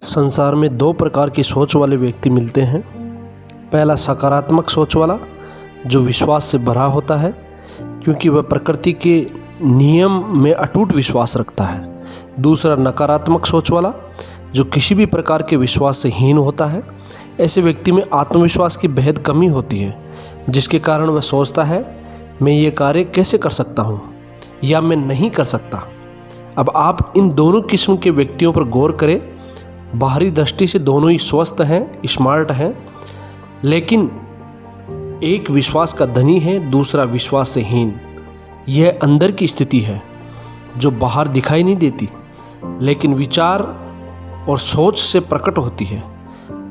संसार में दो प्रकार की सोच वाले व्यक्ति मिलते हैं। पहला सकारात्मक सोच वाला, जो विश्वास से भरा होता है क्योंकि वह प्रकृति के नियम में अटूट विश्वास रखता है। दूसरा नकारात्मक सोच वाला, जो किसी भी प्रकार के विश्वास से हीन होता है। ऐसे व्यक्ति में आत्मविश्वास की बेहद कमी होती है, जिसके कारण वह सोचता है मैं ये कार्य कैसे कर सकता हूँ या मैं नहीं कर सकता। अब आप इन दोनों किस्म के व्यक्तियों पर गौर करें। बाहरी दृष्टि से दोनों ही स्वस्थ हैं, स्मार्ट हैं, लेकिन एक विश्वास का धनी है, दूसरा विश्वास से हीन। यह अंदर की स्थिति है जो बाहर दिखाई नहीं देती, लेकिन विचार और सोच से प्रकट होती है।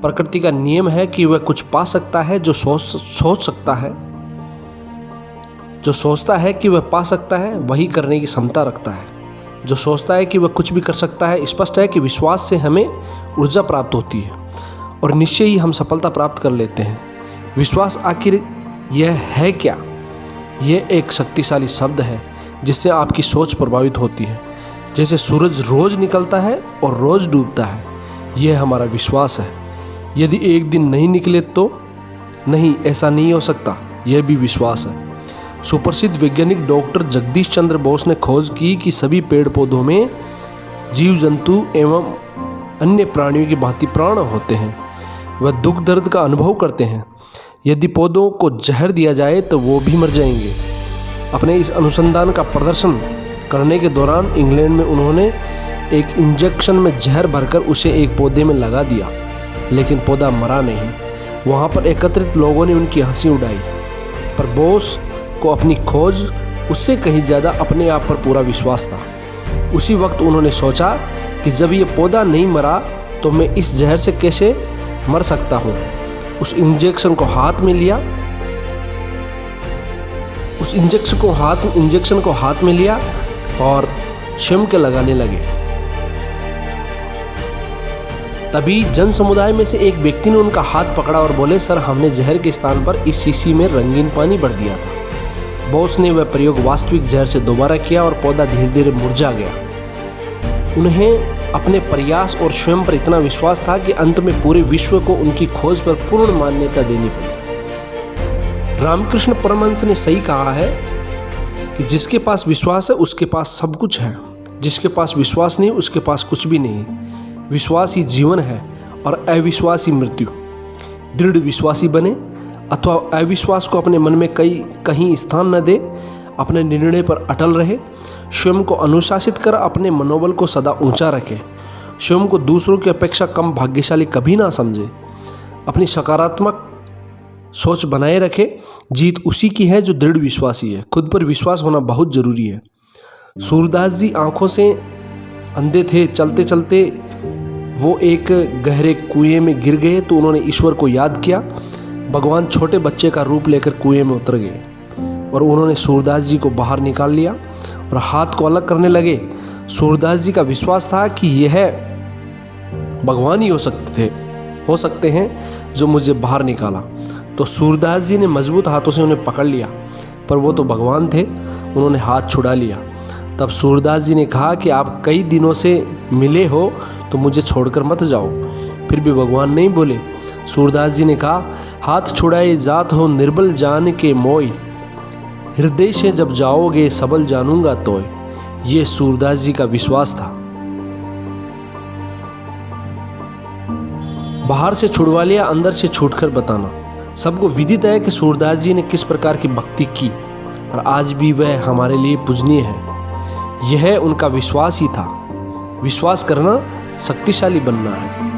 प्रकृति का नियम है कि वह कुछ पा सकता है जो सोच सकता है। जो सोचता है कि वह पा सकता है वही करने की क्षमता रखता है। जो सोचता है कि वह कुछ भी कर सकता है, स्पष्ट है कि विश्वास से हमें ऊर्जा प्राप्त होती है और निश्चय ही हम सफलता प्राप्त कर लेते हैं। विश्वास आखिर यह है क्या? यह एक शक्तिशाली शब्द है जिससे आपकी सोच प्रभावित होती है। जैसे सूरज रोज निकलता है और रोज डूबता है, यह हमारा विश्वास है। यदि एक दिन नहीं निकले तो नहीं, ऐसा नहीं हो सकता, यह भी विश्वास है। सुप्रसिद्ध वैज्ञानिक डॉक्टर जगदीश चंद्र बोस ने खोज की कि सभी पेड़ पौधों में जीव जंतु एवं अन्य प्राणियों की भांति प्राण होते हैं। वह दुख दर्द का अनुभव करते हैं। यदि पौधों को जहर दिया जाए तो वो भी मर जाएंगे। अपने इस अनुसंधान का प्रदर्शन करने के दौरान इंग्लैंड में उन्होंने एक इंजेक्शन में जहर भरकर उसे एक पौधे में लगा दिया, लेकिन पौधा मरा नहीं। वहाँ पर एकत्रित लोगों ने उनकी हंसी उड़ाई, पर बोस को अपनी खोज उससे कहीं ज़्यादा अपने आप पर पूरा विश्वास था। उसी वक्त उन्होंने सोचा कि जब ये पौधा नहीं मरा तो मैं इस जहर से कैसे मर सकता हूँ। उस इंजेक्शन को हाथ में लिया और स्वयं के लगाने लगे। तभी जन समुदाय में से एक व्यक्ति ने उनका हाथ पकड़ा और बोले, सर, हमने जहर के स्थान पर इस शीशी में रंगीन पानी भर दिया था। बॉस ने वह प्रयोग वास्तविक जहर से दोबारा किया और पौधा धीरे धीरे मुरझा गया। उन्हें अपने प्रयास और स्वयं पर इतना विश्वास था कि अंत में पूरे विश्व को उनकी खोज पर पूर्ण मान्यता देनी पड़ी। रामकृष्ण परमहंस ने सही कहा है कि जिसके पास विश्वास है उसके पास सब कुछ है, जिसके पास विश्वास नहीं उसके पास कुछ भी नहीं। विश्वास ही जीवन है और अविश्वास ही मृत्यु। दृढ़ विश्वासी बने अथवा अविश्वास को अपने मन में कहीं स्थान न दे। अपने निर्णय पर अटल रहे। स्वयं को अनुशासित कर अपने मनोबल को सदा ऊंचा रखे। स्वयं को दूसरों की अपेक्षा कम भाग्यशाली कभी ना समझे। अपनी सकारात्मक सोच बनाए रखे। जीत उसी की है जो दृढ़ विश्वासी है। खुद पर विश्वास होना बहुत जरूरी है। सूरदास जी आंखों से अंधे थे। चलते चलते वो एक गहरे कुएं में गिर गए तो उन्होंने ईश्वर को याद किया। भगवान छोटे बच्चे का रूप लेकर कुएं में उतर गए और उन्होंने सूरदास जी को बाहर निकाल लिया और हाथ को अलग करने लगे। सूरदास जी का विश्वास था कि यह भगवान ही हो सकते हैं जो मुझे बाहर निकाला। तो सूरदास जी ने मजबूत हाथों से उन्हें पकड़ लिया, पर वो तो भगवान थे। उन्होंने हाथ छुड़ा लिया। तब सूरदास जी ने कहा कि आप कई दिनों से मिले हो तो मुझे छोड़कर मत जाओ। फिर भी भगवान नहीं बोले। सूरदास जी ने कहा, हाथ छुड़ाए जात हो निर्बल जान के मोय, हृदय से जब जाओगे सबल जानूंगा तोय। ये सूरदास जी का विश्वास था। बाहर से छुड़वा लिया, अंदर से छूटकर बताना। सबको विदित है कि सूरदास जी ने किस प्रकार की भक्ति की और आज भी वह हमारे लिए पूजनीय है। यह उनका विश्वास ही था। विश्वास करना शक्तिशाली बनना है।